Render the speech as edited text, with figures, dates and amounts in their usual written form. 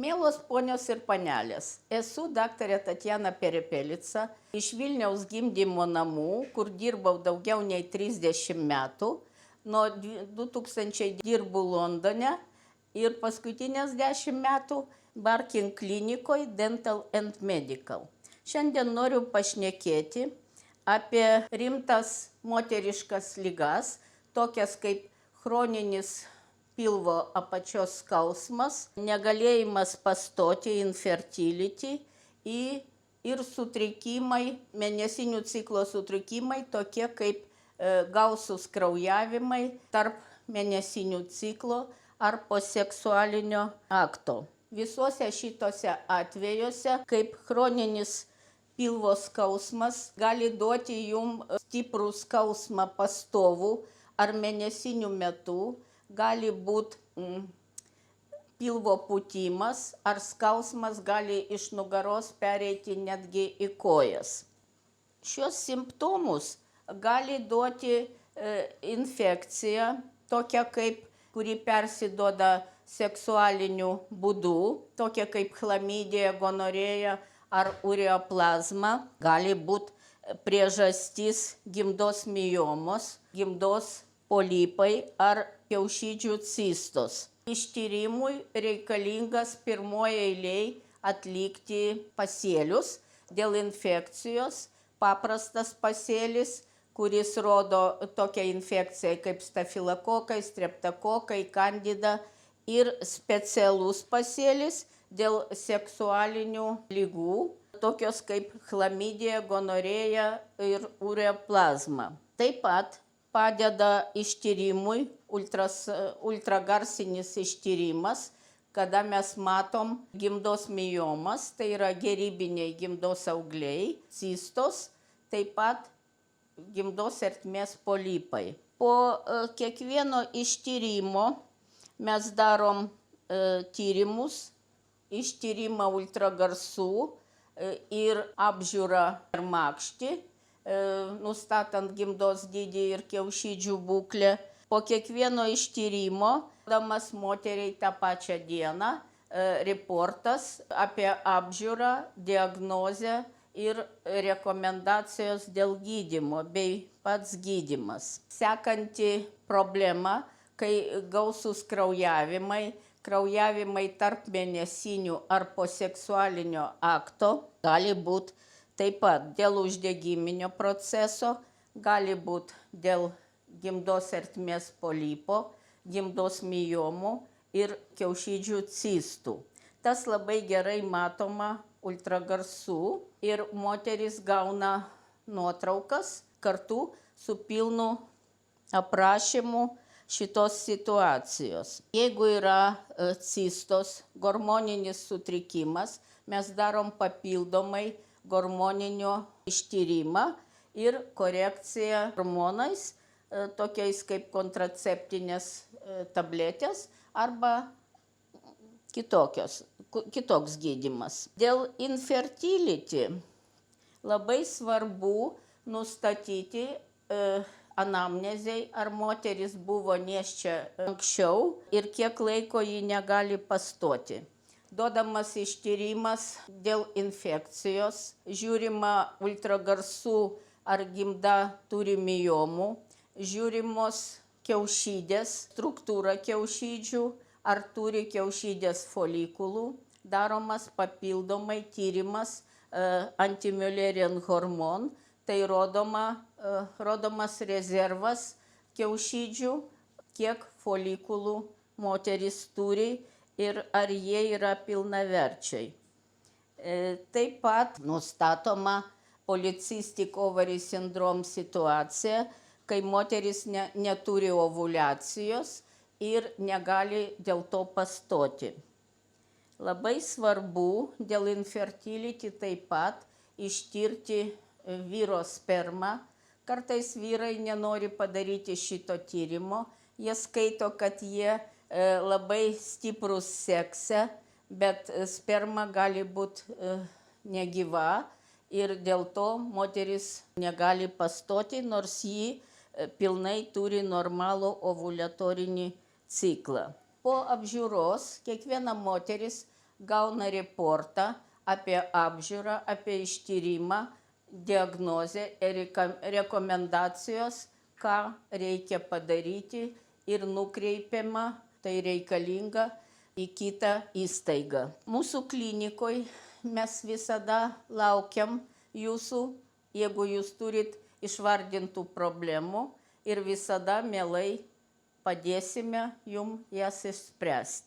Mielos ponios ir panelės, esu daktarė Tatjana Perepelica iš Vilniaus gimdymo namų, kur dirbau daugiau nei 30 metų. Nuo 2000 dirbu Londone ir paskutinės 10 metų Barking klinikoje Dental and Medical. Šiandien noriu pašnekėti apie rimtas moteriškas ligas, tokias kaip chroninis pilvo apačios skausmas, negalėjimas pastoti, infertility ir sutrikimai, mėnesinių ciklo sutrikimai, tokie kaip gausūs kraujavimai tarp mėnesinių ciklo ar po seksualinio akto. Visuose šitose atvejuose, kaip chroninis pilvo skausmas, gali duoti jums stiprų skausmą pastovų ar mėnesinių metų, gali būti pilvo pūtimas ar skausmas gali iš nugaros pereiti netgi į kojas. Šios simptomus gali duoti infekcija, tokia kuri persiduoda seksualiniu būdu, tokia kaip chlamidija, gonorėja ar ureoplazma. Gali būti priežastis gimdos miomos, gimdos polipai ar kiaušidžių cistos. Ištyrimui reikalingas pirmoje eilėje atlikti pasėlius dėl infekcijos. Paprastas pasėlis, kuris rodo tokią infekciją kaip stafilokokai, streptokokai, kandida, ir specialus pasėlis dėl seksualinių ligų, tokios kaip chlamidija, gonorėja ir ureoplazma. Taip pat padeda ištyrimui ultragarsinis ištyrimas, kada mes matom gimdos miomas, tai yra gerybiniai gimdos augliai, cistos, taip pat gimdos ertmės polipai. Po kiekvieno ištyrimo mes darom tyrimus, ištyrimą ultragarsų ir apžiūrą per makštį, nustatant gimdos dydį ir kiaušidžių būklę. Po kiekvieno ištyrimo damas moteriai tą pačią dieną reportas apie apžiūrą, diagnozę ir rekomendacijos dėl gydymo bei pats gydymas. Sekanti problema, kai gausūs kraujavimai tarp mėnesinių ar po seksualinio akto, gali būti taip pat dėl uždegiminio proceso, gali būti dėl gimdos ertmės polipo, gimdos miomų ir kiaušidžių cistų. Tas labai gerai matoma ultragarsų ir moteris gauna nuotraukas kartu su pilnu aprašymu šitos situacijos. Jeigu yra cistos, hormoninis sutrikimas, mes darom papildomai hormoninio ištyrimą ir korekciją hormonais, tokiais kaip kontraceptinės tabletės arba kitoks gydymas. Dėl infertility labai svarbu nustatyti anamnezei, ar moteris buvo nėščia anksčiau ir kiek laiko ji negali pastoti. Duodamas ištyrimas dėl infekcijos, žiūrima ultragarsų, ar gimda turi miomų, žiūrimos kiaušidės, struktūra kiaušidžių, ar turi kiaušidės folikulų, daromas papildomai tyrimas anti-Müllerian hormon, tai rodomas rezervas kiaušidžių, kiek folikulų moteris turi ir ar jie yra pilnaverčiai. Taip pat nustatoma polycystic ovary syndrome situacija, kai moteris neturi ovuliacijos ir negali dėl to pastoti. Labai svarbu dėl infertility taip pat ištirti vyro spermą. Kartais vyrai nenori padaryti šito tyrimo, jie skaito, kad jie labai stiprus sekse, bet sperma gali būti negyva ir dėl to moteris negali pastoti, nors ji pilnai turi normalų ovuliatorinį ciklą. Po apžiūros kiekviena moteris gauna reportą apie apžiūrą, apie ištyrimą, diagnozę ir rekomendacijos, ką reikia padaryti ir nukreipiama, tai reikalinga į kitą įstaigą. Mūsų klinikoje mes visada laukiam jūsų, jeigu jūs turit išvardintų problemų ir visada mielai padėsime jums jas išspręsti.